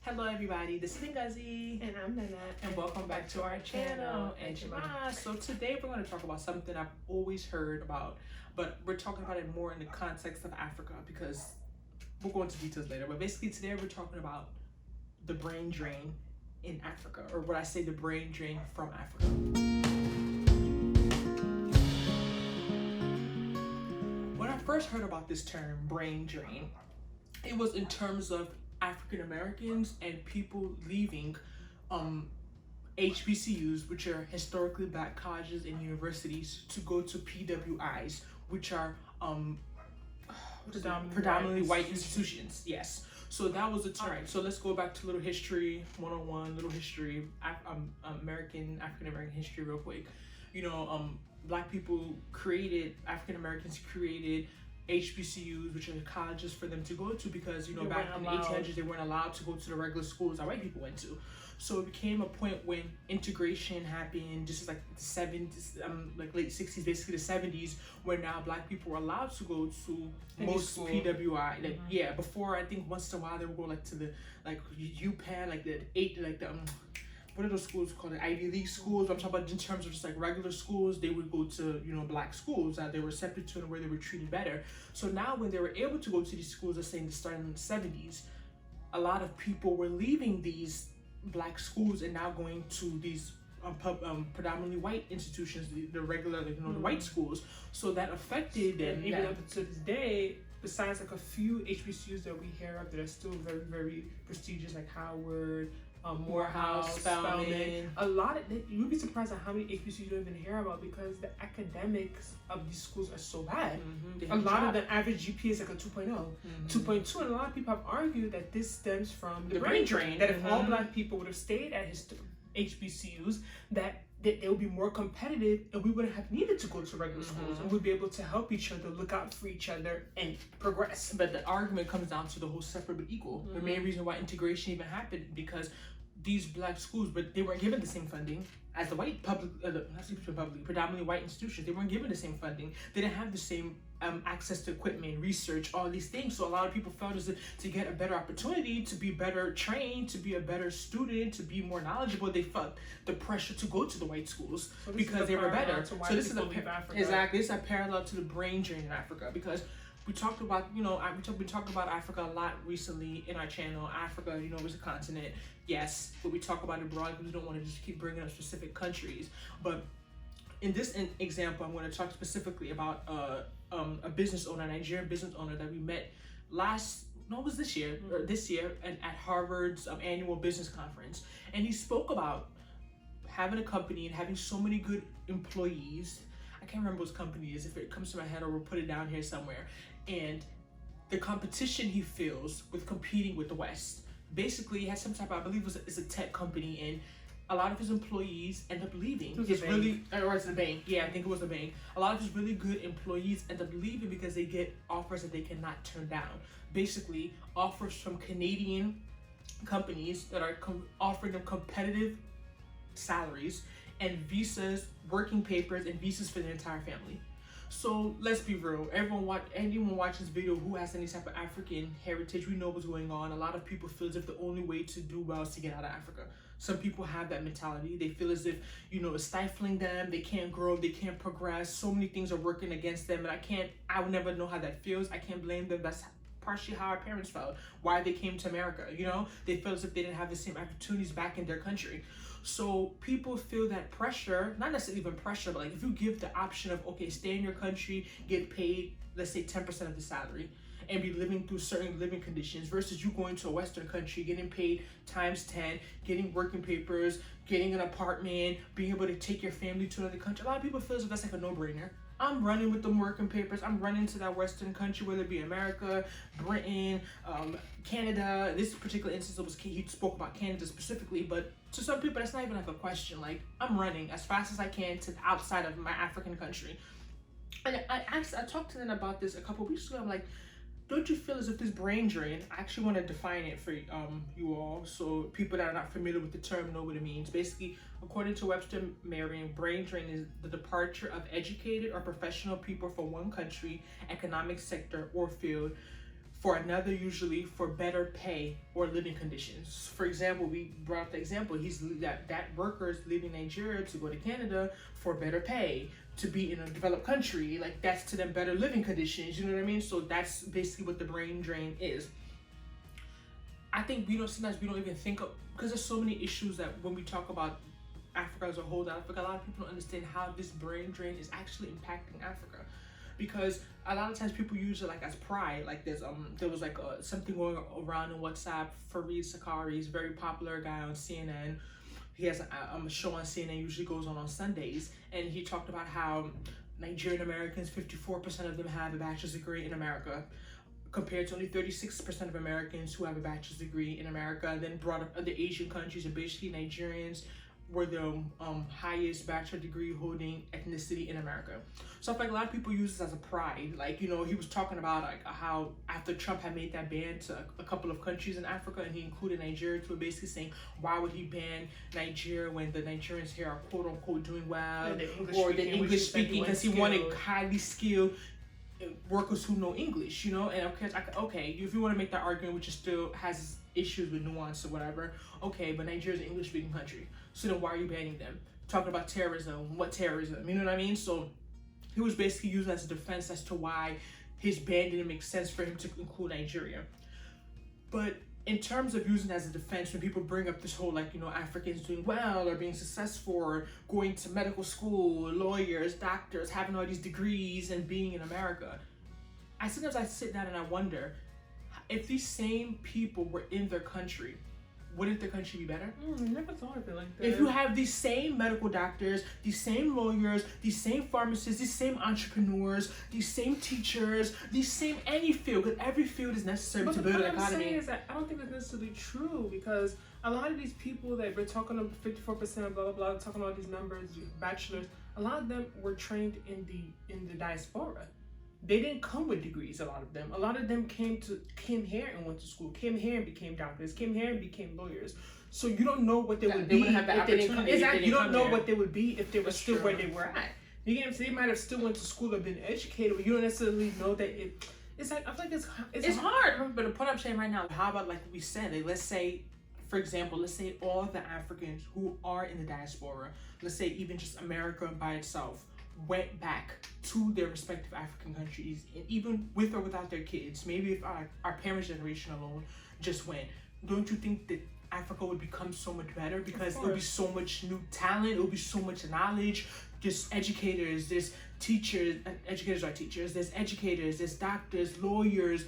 Hello everybody, this is Ngozi And I'm Nnena. and welcome back to our channel, Ejima. So today we're going to talk about something I've always heard about, but we're talking about it more in the context of Africa because we'll go into details later. But basically today we're talking about the brain drain in Africa, or what I say, the brain drain from Africa. When I first heard about this term, brain drain, it was in terms of African Americans and people leaving HBCUs, which are historically black colleges and universities, to go to PWIs, which are predominantly white institutions. Yes. So that was the term. So let's go back to little history 101, little history, African American history real quick. Black people African Americans created HBCUs, which are colleges for them to go to, because back in the 1800s they weren't allowed to go to the regular schools that white people went to. So it became a point when integration happened, just like the 70s, like late 60s, basically the 70s, where now black people were allowed to go to most PWI. Like before, I think once in a while they would go like to the UPenn, what are those schools called? The Ivy League schools. I'm talking about in terms of just like regular schools. They would go to black schools that they were accepted to and where they were treated better. So now when they were able to go to these schools, let's say starting in the 70s, a lot of people were leaving these black schools and now going to these predominantly white institutions, the regular the white schools. So that affected them. Even up to this day, besides like a few HBCUs that we hear of that are still very, very prestigious, like Howard, Morehouse, Spelman. A lot of you'd be surprised at how many HBCUs you don't even hear about, because the academics of these schools are so bad. A lot of the average GPA is like a 2.0, 2.2, and a lot of people have argued that this stems from the brain drain. That if all black people would have stayed at HBCUs, that they would be more competitive, and we wouldn't have needed to go to regular schools, and we'd be able to help each other, look out for each other, and progress. But the argument comes down to the whole separate but equal. The main reason why integration even happened, because these black schools, but they weren't given the same funding as the white predominantly white institutions. They weren't given the same funding. They didn't have the same access to equipment, research, all these things. So a lot of people felt as if to get a better opportunity, to be better trained, to be a better student, to be more knowledgeable, they felt the pressure to go to the white schools because they were better. So this is this is a parallel to the brain drain in Africa, because we talked about, we talked about Africa a lot recently in our channel. Africa, is a continent, yes, but we talk about it broad because we don't want to just keep bringing up specific countries. But in this example, I'm going to talk specifically about a business owner, a Nigerian business owner that we met this year, and at Harvard's annual business conference. And he spoke about having a company and having so many good employees. I can't remember what his company is. If it comes to my head, or we'll put it down here somewhere. And the competition he feels with competing with the West. Basically, he had some type of, I believe it's a tech company, and a lot of his employees end up leaving. It's the bank. Yeah, I think it was the bank. A lot of his really good employees end up leaving because they get offers that they cannot turn down. Basically, offers from Canadian companies that are offering them competitive salaries and visas, working papers, and visas for their entire family. So let's be real. Anyone watch this video who has any type of African heritage, we know what's going on. A lot of people feel as if the only way to do well is to get out of Africa. Some people have that mentality. They feel as if, it's stifling them. They can't grow. They can't progress. So many things are working against them. And I would never know how that feels. I can't blame them. That's partially how our parents felt, why they came to America. They felt as if they didn't have the same opportunities back in their country. So people feel that pressure, not necessarily even pressure, but like if you give the option of, okay, stay in your country, get paid, let's say 10% of the salary, and be living through certain living conditions, versus you going to a Western country, getting paid times 10, getting working papers, getting an apartment, being able to take your family to another country. A lot of people feel as if that's like a no-brainer. I'm running with them working papers. I'm running to that Western country, whether it be America, Britain, Canada. This particular instance, he spoke about Canada specifically, but to some people, that's not even like a question. Like, I'm running as fast as I can to the outside of my African country. And I talked to them about this a couple weeks ago. I'm like, don't you feel as if this brain drain, I actually want to define it for you all, so people that are not familiar with the term know what it means. Basically, according to Webster, Merriam, brain drain is the departure of educated or professional people from one country, economic sector, or field for another, usually for better pay or living conditions. For example, we brought up the example, that worker is leaving Nigeria to go to Canada for better pay, to be in a developed country. Like, that's to them better living conditions, you know what I mean? So that's basically what the brain drain is. I think sometimes we don't even think of, because there's so many issues that when we talk about Africa as a whole, that I think a lot of people don't understand how this brain drain is actually impacting Africa. Because a lot of times people use it like as pride. Like there was like something going around in WhatsApp. Fareed Sakari is a very popular guy on CNN. He has a show on CNN, usually goes on Sundays, and he talked about how Nigerian-Americans, 54% of them have a bachelor's degree in America, compared to only 36% of Americans who have a bachelor's degree in America. Then brought up other Asian countries, and basically Nigerians were the highest bachelor degree holding ethnicity in America. So I feel like a lot of people use this as a pride. Like, you know, he was talking about like how after Trump had made that ban to a couple of countries in Africa, and he included Nigeria, to basically saying, why would he ban Nigeria when the Nigerians here are quote unquote doing well, or the English speaking, because he wanted highly skilled workers who know English, you know? And okay, if you want to make that argument, which is still has issues with nuance or whatever, okay, but Nigeria's an English speaking country, so then why are you banning them? Talking about terrorism, what terrorism, you know what I mean? So he was basically used as a defense as to why his ban didn't make sense for him to include Nigeria. But in terms of using it as a defense, when people bring up this whole, like, you know, Africans doing well or being successful or going to medical school, lawyers, doctors, having all these degrees and being in America, sometimes I sit down and I wonder, if these same people were in their country, wouldn't the country be better? I never thought of it like that. If you have these same medical doctors, these same lawyers, these same pharmacists, these same entrepreneurs, these same teachers, these same any field, because every field is necessary to build an economy. What I'm saying is that I don't think it's necessarily true, because a lot of these people that we're talking about, 54%, blah blah blah, talking about these numbers, bachelors, a lot of them were trained in the diaspora. They didn't come with degrees, a lot of them. A lot of them came here and went to school, came here and became doctors, came here and became lawyers. So you don't know what they would be if they didn't come. Exactly, you don't know what they would be if they were still where they were at. You get what I'm saying? They might have still went to school or been educated, but you don't necessarily know that it's like, I feel like it's hard. But the point I'm saying right now, how about, like we said, like, let's say, for example, let's say all the Africans who are in the diaspora, let's say even just America by itself, went back to their respective African countries, and even with or without their kids, maybe if our parents' generation alone just went, don't you think that Africa would become so much better? Because there would be so much new talent, it would be so much knowledge. There's educators, there's teachers, educators are teachers, there's educators, there's doctors, lawyers,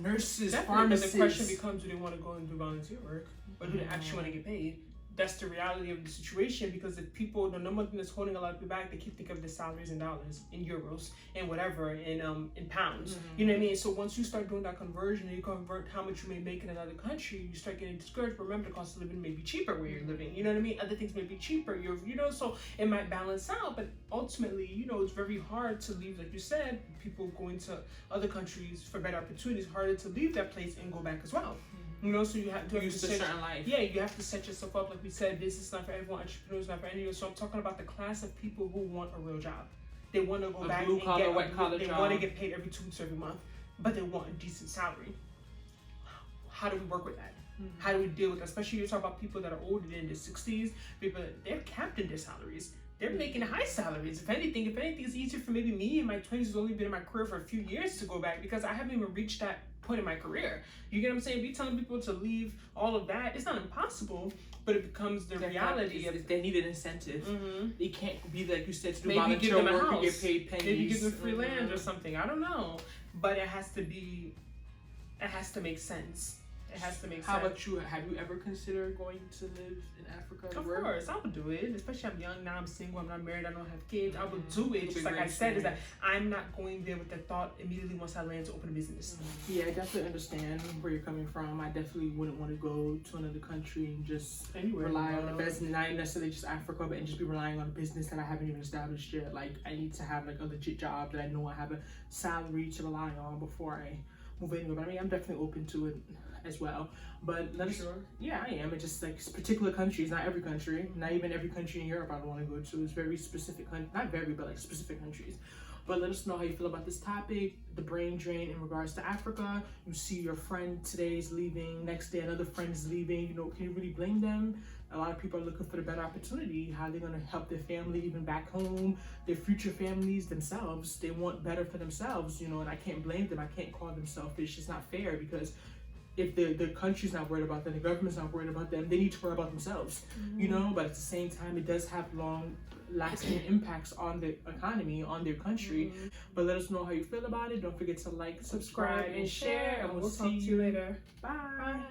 nurses, pharmacists. But the question becomes, do they want to go and do volunteer work, or do they actually want to get paid? That's the reality of the situation, because if people, the number thing that's holding a lot of people back, they keep thinking of their salaries in dollars, in euros, and whatever, in pounds. You know what I mean? So once you start doing that conversion, and you convert how much you may make in another country, you start getting discouraged. Remember, the cost of living may be cheaper where you're living. You know what I mean? Other things may be cheaper. So it might balance out. But ultimately, it's very hard to leave, like you said, people going to other countries for better opportunities. Harder to leave that place and go back as well. So you have to use a certain life. Yeah, you have to set yourself up. Like we said, business is not for everyone, entrepreneurs not for anyone. So I'm talking about the class of people who want a real job. They want to go back and get white collar job. They want to get paid every 2 weeks, every month, but they want a decent salary. How do we work with that? How do we deal with that? Especially you talk about people that are older than the 60s. People, they're capped in their salaries. They're making high salaries. If anything, it's easier for maybe me in my 20s who's only been in my career for a few years to go back, because I haven't even reached that point in my career. You get what I'm saying? Be telling people to leave all of that. It's not impossible, but it becomes the reality of they need an incentive. They can't be like you said, to do maybe volunteer give them a work house, and get paid pennies. maybe give them free land or something. I don't know, but it has to make sense. It has to make sense. How about you? Have you ever considered going to live in Africa? Of course, I would do it. Especially I'm young now, I'm single, I'm not married, I don't have kids. I would do it. Just like I said, is that I'm not going there with the thought immediately once I land to open a business. Yeah, I definitely understand where you're coming from. I definitely wouldn't want to go to another country and just rely on the business, not necessarily just Africa, but and just be relying on a business that I haven't even established yet. Like, I need to have like a legit job that I know I have a salary to rely on before I move anywhere. But I mean, I'm definitely open to it as well. But yeah, I am. It's just like particular countries, not every country, not even every country in Europe I don't want to go to. It's very specific, not very, but like specific countries. But let us know how you feel about this topic, the brain drain in regards to Africa. You see your friend today is leaving, next day another friend is leaving. You know, can you really blame them? A lot of people are looking for the better opportunity, how they're going to help their family, even back home, their future families themselves. They want better for themselves, you know, and I can't blame them. I can't call them selfish. It's not fair, because if the country's not worried about them, the government's not worried about them, they need to worry about themselves, you know. But at the same time, it does have long-lasting impacts on the economy, on their country. But let us know how you feel about it. Don't forget to like, subscribe, and share, and we'll talk to you later. Bye.